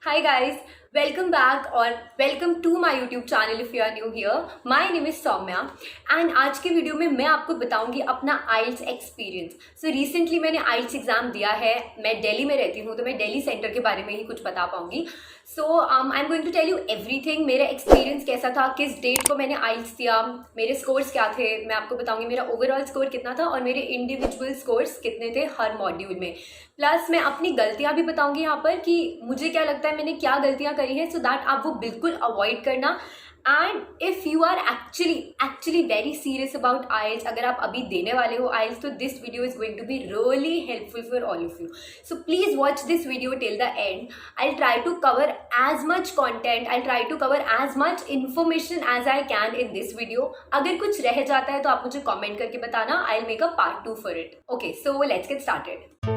Hi guys, welcome back और welcome to my YouTube channel if you are new here. My name is Saumya and आज के video में मैं आपको बताऊंगी अपना IELTS एक्सपीरियंस. So recently मैंने IELTS एग्जाम दिया है. मैं दिल्ली में रहती हूँ तो मैं दिल्ली सेंटर के बारे में ही कुछ बता पाऊंगी. So I'm going to tell you everything. मेरा एक्सपीरियंस कैसा था, किस डेट को मैंने IELTS दिया, मेरे स्कोर्स क्या थे, मैं आपको बताऊंगी मेरा ओवरऑल स्कोर कितना था और मेरे इंडिविजुअल स्कोर्स कितने थे हर मॉड्यूल में. प्लस मैं अपनी गलतियां भी बताऊंगी यहाँ पर कि मुझे क्या लगता है मैंने क्या गलतियां करी हैं, सो दैट आप वो बिल्कुल अवॉइड करना. And if you are actually very serious about IELTS, अगर आप अभी देने वाले हो आइल्स, तो this video is going to be really helpful for all of you. So please watch this video till the end. I try to cover as much content, I try to cover as much information as I can in this video. अगर कुछ रह जाता है तो आप मुझे comment करके बताना. I will make a part 2 for it. Okay, so let's get started.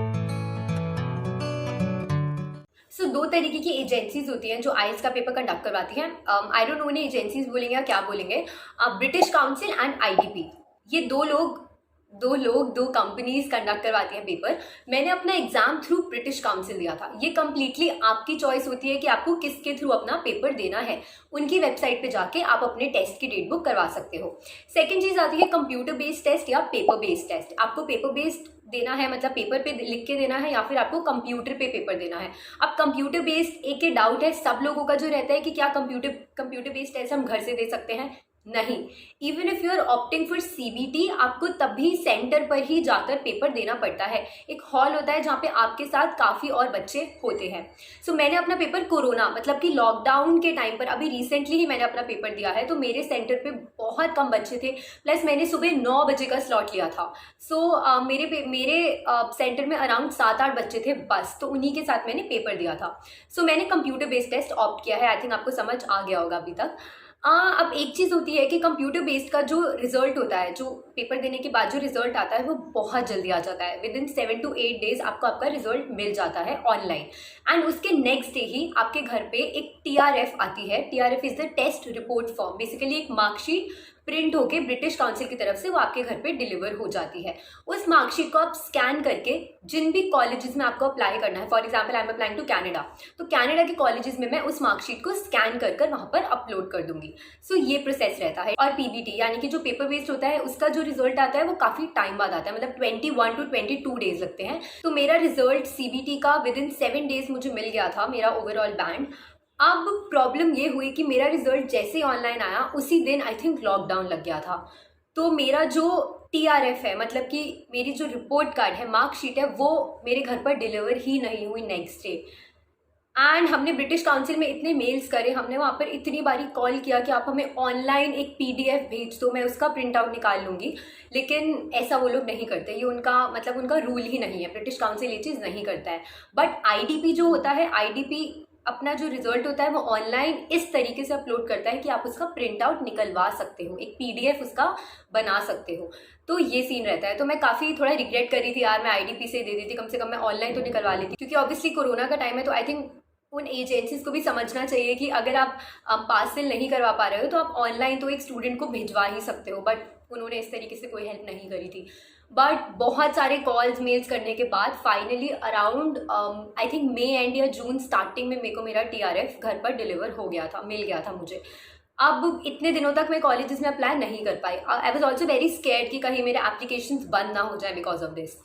So दो तरीके की एजेंसीज होती हैं जो आइल्स का पेपर कंडक्ट करवाती हैं. आई डोंट नो उन्हें एजेंसीज बोलेंगे या क्या बोलेंगे. ब्रिटिश काउंसिल एंड आईडीपी, ये दो कंपनीज कंडक्ट करवाती हैं पेपर. मैंने अपना एग्जाम थ्रू ब्रिटिश काउंसिल दिया था. ये कम्प्लीटली आपकी चॉइस होती है कि आपको किसके थ्रू अपना पेपर देना है. उनकी वेबसाइट पे जाके आप अपने टेस्ट की डेट बुक करवा सकते हो. सेकेंड चीज़ आती है कंप्यूटर बेस्ड टेस्ट या पेपर बेस्ड टेस्ट. आपको पेपर बेस्ड देना है, मतलब पेपर पे लिख के देना है, या फिर आपको कंप्यूटर पे पेपर देना है. अब कंप्यूटर बेस्ड एक डाउट है सब लोगों का जो रहता है कि क्या कंप्यूटर बेस्ड टेस्ट हम घर से दे सकते हैं. नहीं. Even if you are opting for CBT, आपको तभी सेंटर पर ही जाकर पेपर देना पड़ता है. एक हॉल होता है जहाँ पे आपके साथ काफ़ी और बच्चे होते हैं. सो मैंने अपना पेपर कोरोना, मतलब कि लॉकडाउन के टाइम पर, अभी रिसेंटली ही मैंने अपना पेपर दिया है, तो मेरे सेंटर पे बहुत कम बच्चे थे. प्लस मैंने सुबह 9 बजे का स्लॉट लिया था. सो मेरे सेंटर में अराउंड 7-8 बच्चे थे बस, तो उन्हीं के साथ मैंने पेपर दिया था. सो मैंने कंप्यूटर बेस्ड टेस्ट ऑप्ट किया है. आई थिंक आपको समझ आ गया होगा अभी तक. अब एक चीज़ होती है कि कंप्यूटर बेस्ड का जो रिजल्ट होता है, जो पेपर देने के बाद जो रिजल्ट आता है, वो बहुत जल्दी आ जाता है. विद इन 7 to 8 डेज आपको आपका रिजल्ट मिल जाता है ऑनलाइन. एंड उसके नेक्स्ट डे ही आपके घर पे एक TRF आती है. TRF is the test report form. Basically एक मार्कशीट प्रिंट होके ब्रिटिश काउंसिल की तरफ से वो आपके घर पे डिलीवर हो जाती है. उस मार्कशीट को आप स्कैन करके जिन भी कॉलेजेस में आपको अप्लाई करना है, for example I am applying to Canada, तो कनाडा के कॉलेजेस में मैं उस मार्कशीट को स्कैन कर कर वहाँ पर अपलोड कर दूंगी. सो ये प्रोसेस रहता है. और पीबीटी यानी कि जो पेपर बेस्ड होता है, उसका जो रिजल्ट आता है वो काफ़ी टाइम बाद आता है, मतलब 21 to 22 डेज लगते हैं. तो मेरा रिजल्ट सीबीटी का विद इन 7 डेज मुझे मिल गया था, मेरा ओवरऑल बैंड. अब प्रॉब्लम ये हुई कि मेरा रिजल्ट जैसे ही ऑनलाइन आया उसी दिन आई थिंक लॉकडाउन लग गया था. तो मेरा जो TRF है, मतलब कि मेरी जो रिपोर्ट कार्ड है, मार्कशीट है, वो मेरे घर पर डिलीवर ही नहीं हुई नेक्स्ट डे. एंड हमने ब्रिटिश काउंसिल में इतने मेल्स करे, हमने वहाँ पर इतनी बारी कॉल किया कि आप हमें ऑनलाइन एक PDF भेज दो, मैं उसका प्रिंट आउट निकाल लूँगी. लेकिन ऐसा वो लोग नहीं करते. ये उनका रूल ही नहीं है. ब्रिटिश काउंसिल ये चीज़ नहीं करता है. बट IDP जो होता है, IDP अपना जो रिजल्ट होता है वो ऑनलाइन इस तरीके से अपलोड करता है कि आप उसका प्रिंट आउट निकलवा सकते हो, एक PDF उसका बना सकते हो. तो ये सीन रहता है. तो मैं काफ़ी थोड़ा रिग्रेट कर रही थी यार, मैं IDP से दे देती, कम से कम मैं ऑनलाइन तो निकलवा लेती, क्योंकि ऑब्वियसली कोरोना का टाइम है. तो आई थिंक उन एजेंसीज को भी समझना चाहिए कि अगर आप पार्सल नहीं करवा पा रहे हो तो आप ऑनलाइन तो एक स्टूडेंट को भिजवा ही सकते हो. बट उन्होंने इस तरीके से कोई हेल्प नहीं करी थी. बट बहुत सारे कॉल्स मेल्स करने के बाद finally around I think May end या जून स्टार्टिंग में मेरे को मेरा TRF घर पर डिलीवर हो गया था, मिल गया था मुझे. अब इतने दिनों तक मैं कॉलेजेस में अप्लाई नहीं कर पाई. I was also very scared कि कहीं मेरे एप्लीकेशंस बंद ना हो जाए बिकॉज ऑफ दिस.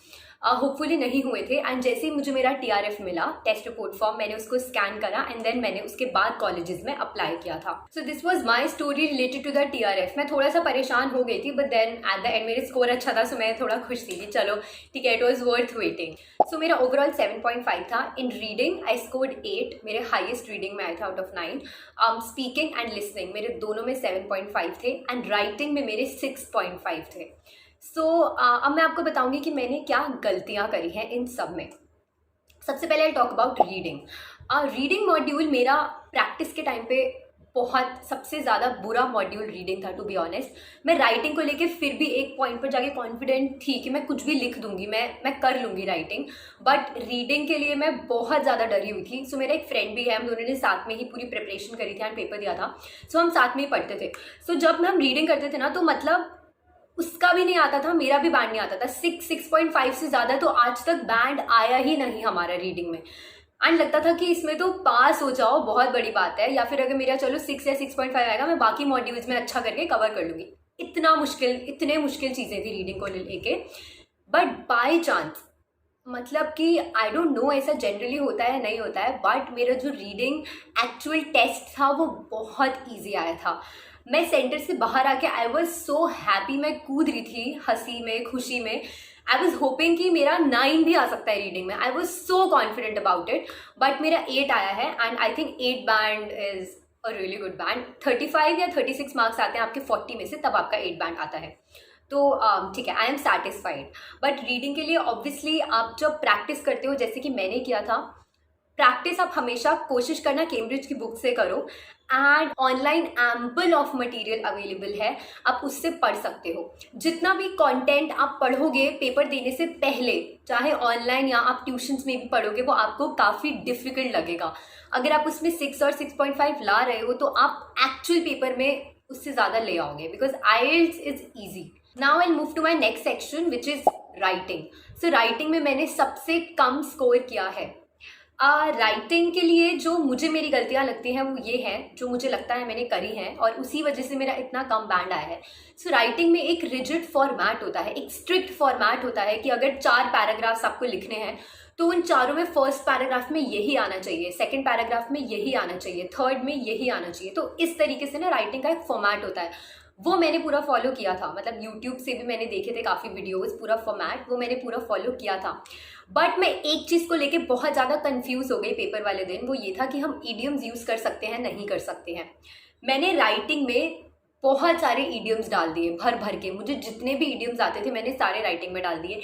होपफुली नहीं हुए थे. एंड जैसे ही मुझे मेरा TRF मिला, टेस्ट रिपोर्ट फॉर्म, मैंने उसको स्कैन करा एंड देन मैंने उसके बाद कॉलेजेस में अप्लाई किया था. So this was my story related to the TRF. मैं थोड़ा सा परेशान हो गई थी, but then at the end मेरे स्कोर अच्छा था, सो मैं थोड़ा खुश थी कि चलो ठीक है, इट वॉज वर्थ वेटिंग. सो मेरा ओवरऑल 7.5 था. इन रीडिंग आई स्कोर्ड 8, मेरे हाइएस्ट रीडिंग में आए थे out of 9. Speaking and listening मेरे दोनों में 7.5 थे एंड राइटिंग में मेरे 6.5 थे. सो अब मैं आपको बताऊंगी कि मैंने क्या गलतियां करी हैं इन सब में. सबसे पहले I talk about reading. Reading module मेरा प्रैक्टिस के टाइम पे बहुत सबसे ज़्यादा बुरा मॉड्यूल रीडिंग था, टू बी ऑनेस्ट. मैं राइटिंग को लेके फिर भी एक पॉइंट पर जाके कॉन्फिडेंट थी कि मैं कुछ भी लिख दूंगी, मैं कर लूँगी राइटिंग. बट रीडिंग के लिए मैं बहुत ज़्यादा डरी हुई थी. सो मेरा एक फ्रेंड भी है, हम दोनों ने साथ में ही पूरी प्रिपरेशन करी थी एंड पेपर दिया था. सो हम साथ में ही पढ़ते थे. सो जब हम रीडिंग करते थे ना, तो मतलब उसका भी नहीं आता था, मेरा भी बैंड नहीं आता था. 6.5 से ज़्यादा तो आज तक बैंड आया ही नहीं हमारा रीडिंग में. एंड लगता था कि इसमें तो पास हो जाओ बहुत बड़ी बात है, या फिर अगर मेरा चलो 6 या 6.5 आएगा मैं बाकी मॉड्यूल्स में अच्छा करके कवर कर लूँगी। इतने मुश्किल चीज़ें थी रीडिंग को लेके। बट बाय चांस, मतलब कि आई डोंट नो ऐसा जनरली होता है नहीं होता है, बट मेरा जो रीडिंग एक्चुअल टेस्ट था वो बहुत ईजी आया था। मैं सेंटर से बाहर आके आई वॉज सो हैप्पी, मैं कूद रही थी हंसी में खुशी में। आई वॉज होपिंग कि मेरा 9 भी आ सकता है रीडिंग में। I was so confident about it, but मेरा 8 आया है and I think 8 band is a really good band. 35 या 36 मार्क्स आते हैं आपके 40 में से, तब आपका 8 बैंड आता है। तो ठीक है, I am satisfied. But reading के लिए ऑब्वियसली आप जब प्रैक्टिस करते हो, जैसे कि मैंने किया था, प्रैक्टिस आप हमेशा कोशिश करना केम्ब्रिज की बुक से करो, and online ample of material available है, आप उससे पढ़ सकते हो। जितना भी कंटेंट आप पढ़ोगे पेपर देने से पहले, चाहे ऑनलाइन या आप ट्यूशन्स में भी पढ़ोगे, वो आपको काफ़ी डिफिकल्ट लगेगा। अगर आप उसमें 6 और 6.5 ला रहे हो तो आप एक्चुअल पेपर में उससे ज़्यादा ले आओगे, because IELTS is easy. Now I move to my next section which is writing. So writing में मैंने सबसे कम स्कोर किया है। राइटिंग के लिए जो मुझे मेरी गलतियाँ लगती हैं वो ये हैं, जो मुझे लगता है मैंने करी हैं और उसी वजह से मेरा इतना कम बैंड आया है। सो राइटिंग में एक रिजिड फॉर्मेट होता है, एक स्ट्रिक्ट फॉर्मेट होता है कि अगर 4 पैराग्राफ्स आपको लिखने हैं तो उन चारों में फर्स्ट पैराग्राफ में यही आना चाहिए, सेकंड पैराग्राफ में यही आना चाहिए, थर्ड में यही आना चाहिए। तो इस तरीके से ना राइटिंग का एक फॉर्मेट होता है, वो मैंने पूरा फॉलो किया था। मतलब यूट्यूब से भी मैंने देखे थे काफ़ी वीडियोस, पूरा फॉर्मेट वो मैंने पूरा फॉलो किया था। बट मैं एक चीज़ को लेके बहुत ज़्यादा कंफ्यूज हो गई पेपर वाले दिन, वो ये था कि हम ईडियम्स यूज़ कर सकते हैं नहीं कर सकते हैं। मैंने राइटिंग में बहुत सारे ईडियम्स डाल दिए भर भर के, मुझे जितने भी ईडियम्स आते थे मैंने सारे राइटिंग में डाल दिए।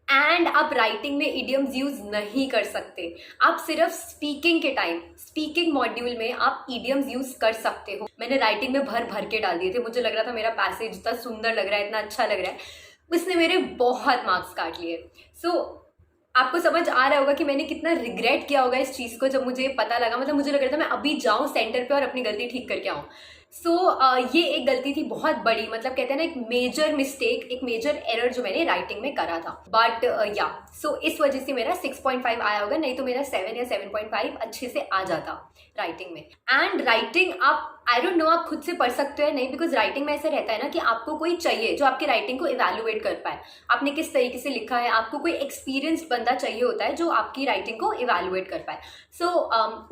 एंड आप राइटिंग में ईडियम्स यूज़ नहीं कर सकते, आप सिर्फ स्पीकिंग के टाइम, स्पीकिंग मॉड्यूल में आप ईडियम्स यूज़ कर सकते हो। मैंने राइटिंग में भर भर के डाल दिए थे, मुझे लग रहा था मेरा पैसेज इतना सुंदर लग रहा है, इतना अच्छा लग रहा है, उसने मेरे बहुत मार्क्स काट लिए। सो आपको समझ आ रहा होगा कि मैंने कितना रिग्रेट किया होगा इस चीज़ को जब मुझे पता लगा। मतलब मुझे लग रहा था मैं अभी जाऊँ सेंटर पे और अपनी गलती ठीक करके आऊँ। सो ये एक गलती थी बहुत बड़ी, मतलब कहते हैं ना एक मेजर मिस्टेक, एक मेजर एरर जो मैंने राइटिंग में करा था। बट या सो इस वजह से मेरा 6.5 आया होगा, नहीं तो मेरा 7 या 7.5 अच्छे से आ जाता राइटिंग में। एंड राइटिंग आप आई डोंट नो आप खुद से पढ़ सकते हो नहीं, बिकॉज राइटिंग में ऐसा रहता है ना कि आपको कोई चाहिए जो आपकी राइटिंग को इवैल्यूएट कर पाए, आपने किस तरीके से लिखा है, आपको कोई एक्सपीरियंस बंदा चाहिए होता है जो आपकी राइटिंग को इवैल्यूएट कर पाए। सो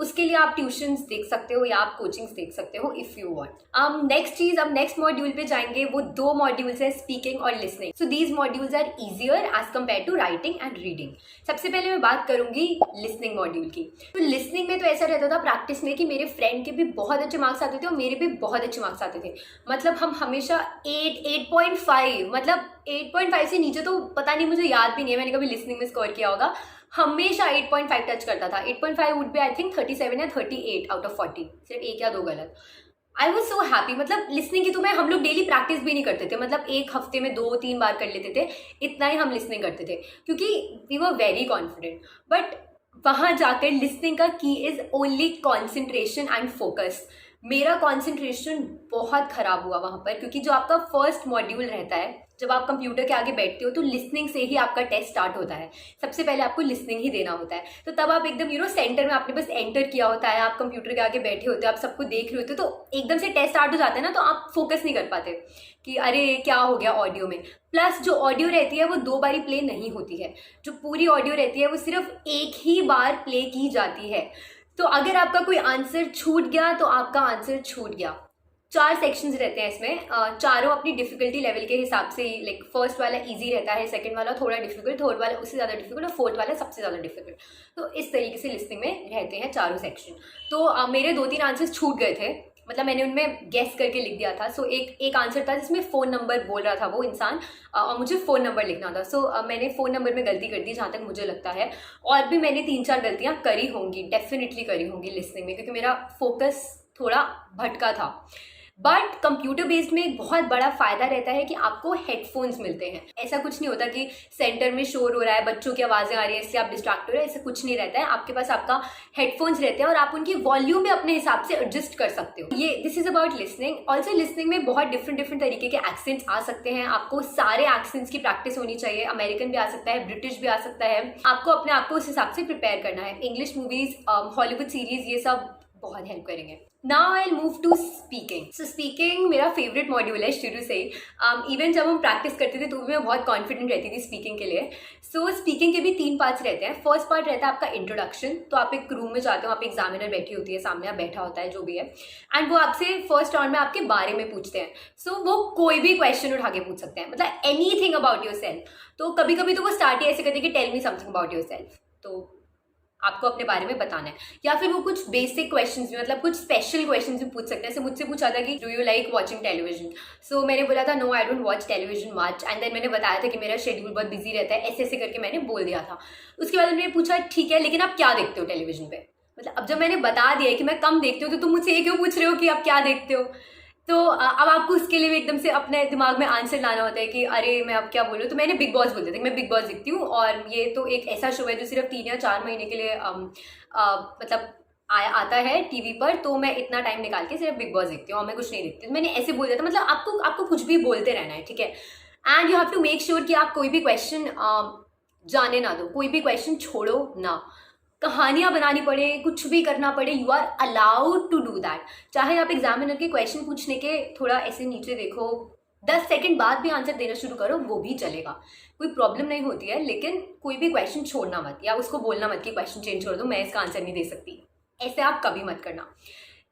उसके लिए आप ट्यूशंस देख सकते हो या आप कोचिंग्स देख सकते हो इफ़ यू वांट। नेक्स्ट चीज़, अब नेक्स्ट मॉड्यूल पे जाएंगे, वो 2 मॉड्यूल्स है, स्पीकिंग और listening. So these modules are easier as compare to writing and reading. सबसे पहले मैं बात करूंगी लिसनिंग मॉड्यूल की। तो लिसनिंग में तो ऐसा रहता था प्रैक्टिस में कि मेरे फ्रेंड के भी बहुत अच्छे मार्क्स आते थे और मेरे भी बहुत अच्छे मार्क्स आते थे। मतलब हम हमेशा 8.5, मतलब 8.5 से नीचे तो पता नहीं, मुझे याद भी नहीं है मैंने कभी लिसनिंग में स्कोर किया होगा। हमेशा 8.5 टच करता था। 8.5 वुड बी आई थिंक 37 या 38 आउट ऑफ 40, सिर्फ 1 या 2 गलत। I was so happy. मतलब लिसनिंग की तो मैं, हम लोग डेली प्रैक्टिस भी नहीं करते थे, मतलब एक हफ्ते में 2-3 बार कर लेते थे, इतना ही हम लिसनिंग करते थे क्योंकि we were very confident. But वहाँ जाकर लिसनिंग का key is only concentration and focus. मेरा कॉन्सेंट्रेशन बहुत ख़राब हुआ वहाँ पर, क्योंकि जो आपका फर्स्ट मॉड्यूल रहता है, जब आप कंप्यूटर के आगे बैठते हो तो लिसनिंग से ही आपका टेस्ट स्टार्ट होता है। सबसे पहले आपको लिसनिंग ही देना होता है। तो तब आप एकदम सेंटर में आपने बस एंटर किया होता है, आप कंप्यूटर के आगे बैठे होते हो, आप सबको देख रहे होते हो, तो एकदम से टेस्ट स्टार्ट हो जाता है ना, तो आप फोकस नहीं कर पाते कि अरे क्या हो गया ऑडियो में। प्लस जो ऑडियो रहती है वो 2 बारी प्ले नहीं होती है, जो पूरी ऑडियो रहती है वो सिर्फ एक ही बार प्ले की जाती है। तो अगर आपका कोई आंसर छूट गया तो आपका आंसर छूट गया। 4 सेक्शंस रहते हैं इसमें, चारों अपनी डिफिकल्टी लेवल के हिसाब से ही, लाइक फर्स्ट वाला इजी रहता है, सेकंड वाला थोड़ा डिफिकल्ट, थर्ड वाला उससे ज़्यादा डिफिकल्ट और फोर्थ वाला सबसे ज़्यादा डिफिकल्ट। तो इस तरीके से लिस्टिंग में रहते हैं चारों सेक्शन। तो मेरे 2-3 आंसर्स छूट गए थे, मतलब मैंने उनमें गेस करके लिख दिया था। सो एक आंसर था जिसमें फ़ोन नंबर बोल रहा था वो इंसान, और मुझे फ़ोन नंबर लिखना था। सो मैंने फ़ोन नंबर में गलती कर दी जहाँ तक मुझे लगता है, और भी मैंने 3-4 गलतियाँ करी होंगी, डेफिनेटली करी होंगी लिसनिंग में, क्योंकि मेरा फोकस थोड़ा भटका था। बट कंप्यूटर बेस्ड में एक बहुत बड़ा फायदा रहता है कि आपको हेडफोन्स मिलते हैं। ऐसा कुछ नहीं होता कि सेंटर में शोर हो रहा है, बच्चों की आवाजें आ रही है इसलिए आप डिस्ट्रैक्ट हो रहे हैं, ऐसा कुछ नहीं रहता है। आपके पास आपका हेडफोन्स रहते हैं और आप उनकी वॉल्यूम भी अपने हिसाब से एडजस्ट कर सकते हो। ये this is about listening. Also listening में बहुत डिफरेंट तरीके के एक्सेंट्स आ सकते हैं। आपको सारे एक्सेंट्स की प्रैक्टिस होनी चाहिए। अमेरिकन भी आ सकता है, ब्रिटिश भी आ सकता है। आपको अपने आप को उस हिसाब से प्रिपेयर करना है। इंग्लिश मूवीज, हॉलीवुड सीरीज, ये सब बहुत हेल्प करेंगे। Now I move to speaking. So speaking मेरा फेवरेट मॉड्यूल है शुरू से ही। इवन जब हम प्रैक्टिस करते थे तो भी मैं बहुत कॉन्फिडेंट रहती थी स्पीकिंग के लिए। सो स्पीकिंग के भी 3 पार्ट्स रहते हैं। फर्स्ट पार्ट रहता है आपका इंट्रोडक्शन। तो आप एक रूम में जाते हो, आप एग्जामिनर बैठी होती है सामने, आप बैठा होता है जो भी है, एंड वो आपसे फर्स्ट राउंड में आपके बारे में पूछते हैं। सो वो कोई भी क्वेश्चन उठा के पूछ सकते हैं, मतलब एनीथिंग अबाउट योर सेल्फ। तो कभी कभी तो वो स्टार्ट ही ऐसे करते हैं कि tell me something about yourself. तो आपको अपने बारे में बताना है। या फिर वो कुछ बेसिक क्वेश्चंस भी, मतलब कुछ स्पेशल क्वेश्चंस भी पूछ सकते हैं। जैसे मुझसे पूछा था कि do you like watching television. So मैंने बोला था no I don't watch television much, and then मैंने बताया था कि मेरा शेड्यूल बहुत बिजी रहता है, ऐसे ऐसे करके मैंने बोल दिया था। उसके बाद उन्होंने पूछा ठीक है लेकिन आप क्या देखते हो टेलीविजन पे। मतलब अब जब मैंने बता दिया कि मैं कम देखती हूँ तो तुम मुझसे ये क्यों पूछ रहे हो कि आप क्या देखते हो। तो अब आपको उसके लिए भी एकदम से अपने दिमाग में आंसर लाना होता है कि अरे मैं अब क्या बोलूँ। तो मैंने बिग बॉस बोल दिया था कि मैं बिग बॉस देखती हूँ, और ये तो एक ऐसा शो है जो सिर्फ 3 या 4 महीने के लिए मतलब आता है टीवी पर। तो मैं इतना टाइम निकाल के सिर्फ बिग बॉस देखती हूँ और मैं कुछ नहीं देखती। तो मैंने ऐसे बोल दिया था। मतलब आपको कुछ भी बोलते रहना है, ठीक है। And you have to make sure कि आप कोई भी क्वेश्चन जाने ना दो, कोई भी क्वेश्चन छोड़ो ना। कहानियां बनानी पड़े, कुछ भी करना पड़े, you are allowed to do that. चाहे आप एग्जामिनर के क्वेश्चन पूछने के थोड़ा ऐसे नीचे देखो, 10 सेकंड बाद भी आंसर देना शुरू करो, वो भी चलेगा, कोई प्रॉब्लम नहीं होती है। लेकिन कोई भी क्वेश्चन छोड़ना मत, या उसको बोलना मत कि क्वेश्चन चेंज कर दो, मैं इसका आंसर नहीं दे सकती। ऐसे आप कभी मत करना।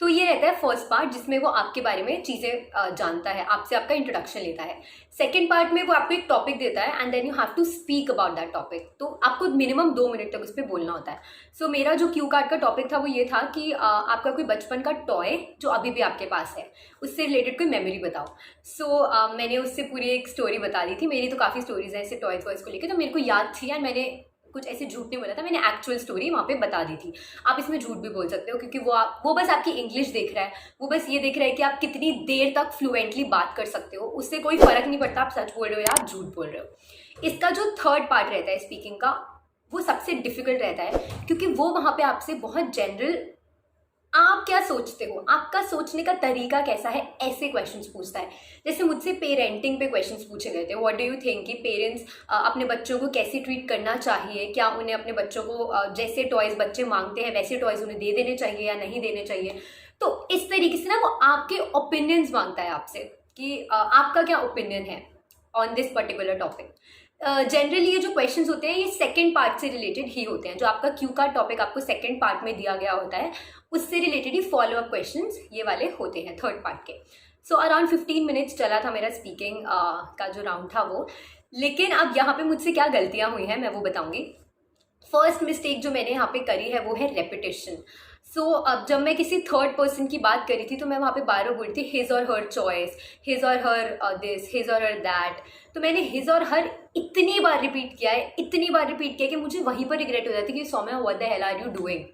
तो ये रहता है फर्स्ट पार्ट, जिसमें वो आपके बारे में चीज़ें जानता है, आपसे आपका इंट्रोडक्शन लेता है। सेकेंड पार्ट में वो आपको एक टॉपिक देता है and then you have to speak about that topic. तो आपको मिनिमम 2 मिनट तक उस पर बोलना होता है। सो मेरा जो क्यू कार्ड का टॉपिक था वो ये था कि आपका कोई बचपन का टॉय जो अभी भी आपके पास है, उससे रिलेटेड कोई मेमोरी बताओ। सो मैंने उससे पूरी एक स्टोरी बता दी थी। मेरी तो काफ़ी स्टोरीज हैं ऐसे टॉयज वॉयज को लेकर, तो मेरे को याद थी एंड मैंने कुछ ऐसे झूठ नहीं बोला था, मैंने एक्चुअल स्टोरी वहाँ पे बता दी थी। आप इसमें झूठ भी बोल सकते हो क्योंकि वो बस आपकी इंग्लिश देख रहा है, वो बस ये देख रहा है कि आप कितनी देर तक फ्लुएंटली बात कर सकते हो। उससे कोई फर्क नहीं पड़ता आप सच बोल रहे हो या आप झूठ बोल रहे हो। इसका जो थर्ड पार्ट रहता है स्पीकिंग का, वो सबसे डिफिकल्ट रहता है क्योंकि वो वहाँ पे आपसे बहुत जनरल आप क्या सोचते हो, आपका सोचने का तरीका कैसा है, ऐसे क्वेश्चंस पूछता है। जैसे मुझसे पेरेंटिंग पे क्वेश्चंस पूछे गए थे। व्हाट डू यू थिंक कि पेरेंट्स अपने बच्चों को कैसे ट्रीट करना चाहिए, क्या उन्हें अपने बच्चों को जैसे टॉयज बच्चे मांगते हैं वैसे टॉयज उन्हें दे देने चाहिए या नहीं देने चाहिए। तो इस तरीके से ना वो आपके ओपिनियंस मांगता है आपसे कि आपका क्या ओपिनियन है on this particular topic. Generally ये जो क्वेश्चंस होते हैं ये सेकंड पार्ट से रिलेटेड ही होते हैं। जो आपका क्यू का टॉपिक आपको सेकंड पार्ट में दिया गया होता है उससे रिलेटेड ही फॉलो अप क्वेश्चंस ये वाले होते हैं थर्ड पार्ट के। सो अराउंड 15 मिनट्स चला था मेरा स्पीकिंग का जो राउंड था वो। लेकिन अब यहाँ पे मुझसे क्या गलतियाँ हुई हैं मैं वो बताऊँगी। फर्स्ट मिस्टेक जो मैंने यहाँ पे करी है वो है रेपिटेशन। सो अब जब मैं किसी थर्ड पर्सन की बात करी थी तो मैं वहाँ पे बार बार बोली थी हिज और हर चॉइस, हिज और हर दिस, हिज और हर दैट। तो मैंने हिज और हर इतनी बार रिपीट किया है, इतनी बार रिपीट किया कि मुझे वहीं पर रिग्रेट हो जाती कि Saumya what the hell are you doing.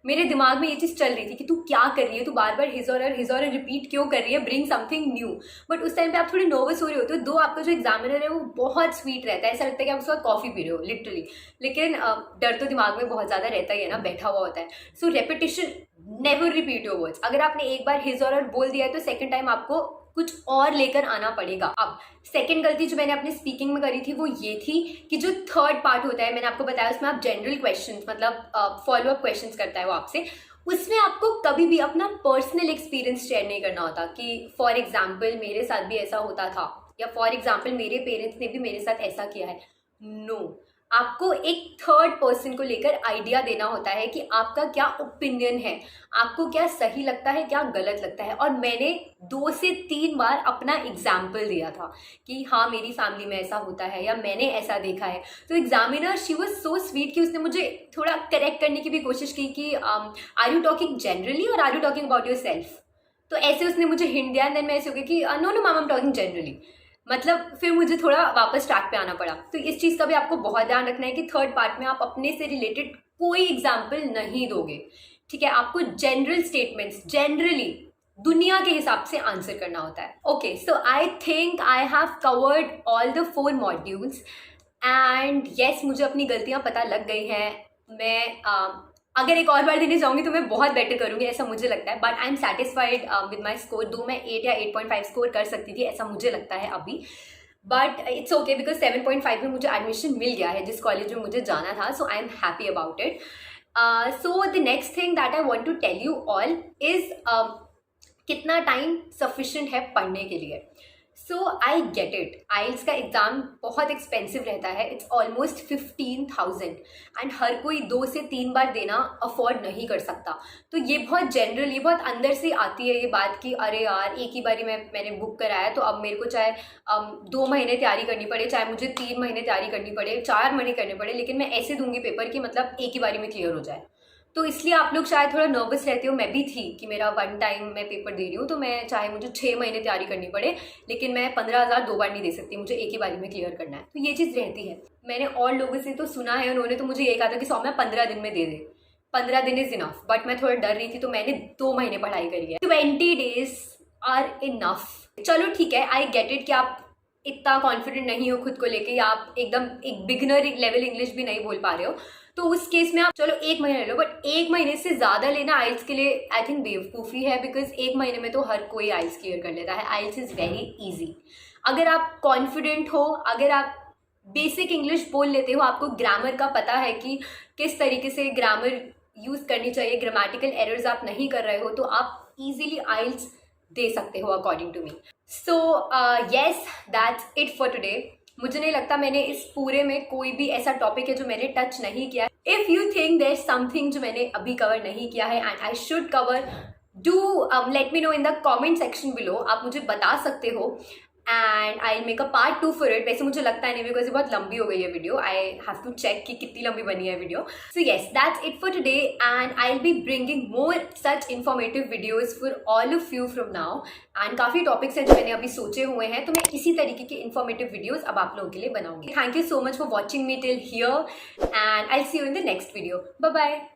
मेरे दिमाग में ये चीज़ चल रही थी कि तू क्या कर रही है, तू बार बार हिज और हर रिपीट क्यों कर रही है, ब्रिंग समथिंग न्यू। बट उस टाइम पे आप थोड़ी नर्वस हो रही होती हो। दो आपका जो एग्जामिनर है वो बहुत स्वीट रहता है, ऐसा लगता है कि आप उसके बाद कॉफ़ी पी रहे हो लिटरली। लेकिन डर तो दिमाग में बहुत ज़्यादा रहता ही है ना, बैठा हुआ होता है। So repetition, never repeat your words. अगर आपने एक बार हिज और हर बोल दिया है तो सेकेंड टाइम आपको कुछ और लेकर आना पड़ेगा। अब सेकंड गलती जो मैंने अपने स्पीकिंग में करी थी वो ये थी कि जो थर्ड पार्ट होता है मैंने आपको बताया उसमें आप जनरल क्वेश्चंस मतलब फॉलो अप क्वेश्चंस करता है वो आपसे। उसमें आपको कभी भी अपना पर्सनल एक्सपीरियंस शेयर नहीं करना होता कि फॉर एग्जाम्पल मेरे साथ भी ऐसा होता था, या फॉर एग्जाम्पल मेरे पेरेंट्स ने भी मेरे साथ ऐसा किया है। नो, आपको एक थर्ड पर्सन को लेकर आइडिया देना होता है कि आपका क्या ओपिनियन है, आपको क्या सही लगता है, क्या गलत लगता है। और मैंने 2 से 3 बार अपना एग्जाम्पल दिया था कि हाँ मेरी फैमिली में ऐसा होता है या मैंने ऐसा देखा है। तो examiner she was so sweet कि उसने मुझे थोड़ा करेक्ट करने की भी कोशिश की कि आर यू टॉकिंग जनरली और are you talking about yourself. तो ऐसे उसने मुझे हिंट दिया एंड देन मैं ऐसे हो गई कि no no ma'am I am talking generally. मतलब फिर मुझे थोड़ा वापस ट्रैक पे आना पड़ा। तो इस चीज़ का भी आपको बहुत ध्यान रखना है कि थर्ड पार्ट में आप अपने से रिलेटेड कोई एग्जाम्पल नहीं दोगे, ठीक है। आपको जनरल स्टेटमेंट्स जनरली दुनिया के हिसाब से आंसर करना होता है। Okay, so I think I have covered all the 4 modules and yes, मुझे अपनी गलतियाँ पता लग गई हैं। मैं अगर एक और बार देने जाऊँगी तो मैं बहुत बेटर करूँगी, ऐसा मुझे लगता है। But I am satisfied with my score. दो मैं 8 या 8.5 स्कोर कर सकती थी, ऐसा मुझे लगता है अभी। बट इट्स ओके बिकॉज 7.5 में मुझे एडमिशन मिल गया है जिस कॉलेज में मुझे जाना था, so I am happy about it. So the next thing that I want to tell you all is कितना टाइम सफिशिएंट है पढ़ने के लिए। सो आई गेट इट, आइल्स का एग्ज़ाम बहुत एक्सपेंसिव रहता है, इट्स ऑलमोस्ट 15,000 एंड हर कोई 2 से 3 बार देना अफोर्ड नहीं कर सकता। तो ये बहुत जनरल, ये बहुत अंदर से आती है ये बात कि अरे यार एक ही बारी मैंने बुक कराया, तो अब मेरे को चाहे 2 महीने तैयारी करनी पड़े, चाहे मुझे 3 महीने तैयारी करनी पड़े, 4 महीने करने पड़े, लेकिन मैं ऐसे दूंगी पेपर कि मतलब एक ही बारी में क्लियर हो जाए। तो इसलिए आप लोग शायद थोड़ा नर्वस रहते हो, मैं भी थी कि मेरा 1 टाइम मैं पेपर दे रही हूँ, तो मैं चाहे मुझे 6 महीने तैयारी करनी पड़े, लेकिन मैं 15,000 2 बार नहीं दे सकती, मुझे एक ही बारी में क्लियर करना है। तो ये चीज़ रहती है। मैंने और लोगों से तो सुना है, उन्होंने तो मुझे ये कहा था कि सौम्या 15 दिन में दे दे, 15 दिन इज इनफ। बट मैं थोड़ा डर रही थी, तो मैंने 2 महीने पढ़ाई करी है। 20 डेज आर इनफ। चलो ठीक है, आई गेट इट कि आप इतना कॉन्फिडेंट नहीं हो खुद को लेके, या आप एकदम एक बिगिनर लेवल इंग्लिश भी नहीं बोल पा रहे हो, तो उस केस में आप चलो 1 महीना ले लो। बट 1 महीने से ज़्यादा लेना आइल्स के लिए आई थिंक बेवकूफ़ी है, बिकॉज 1 महीने में तो हर कोई आइल्स क्लियर कर लेता है। आइल्स इज़ वेरी ईजी। अगर आप कॉन्फिडेंट हो, अगर आप बेसिक इंग्लिश बोल लेते हो, आपको ग्रामर का पता है कि किस तरीके से ग्रामर यूज़ करनी चाहिए, ग्रामेटिकल एरर्स आप नहीं कर रहे हो, तो आप ईजिली आइल्स दे सकते हो according to me. So yes, that's it for today. मुझे नहीं लगता मैंने इस पूरे में कोई भी ऐसा टॉपिक है जो मैंने टच नहीं किया। If you think there something जो मैंने अभी कवर नहीं किया है and I should cover, do let me know in the comment section below. आप मुझे बता सकते हो and I make a part 2 for it. वैसे मुझे लगता है नहीं, बिकॉज ये बहुत लंबी हो गई है video. I have to check कि कितनी लंबी बनी है video. So yes, that's it for today and I will be bringing more such informative videos for all of you from now. And काफ़ी टॉपिक्स हैं जो मैंने अभी सोचे हुए हैं, तो मैं इसी तरीके के इन्फॉर्मेटिव वीडियोज अब आप लोगों के लिए बनाऊंगी। Thank you so much for watching me till here and I see you in the next video. Bye bye.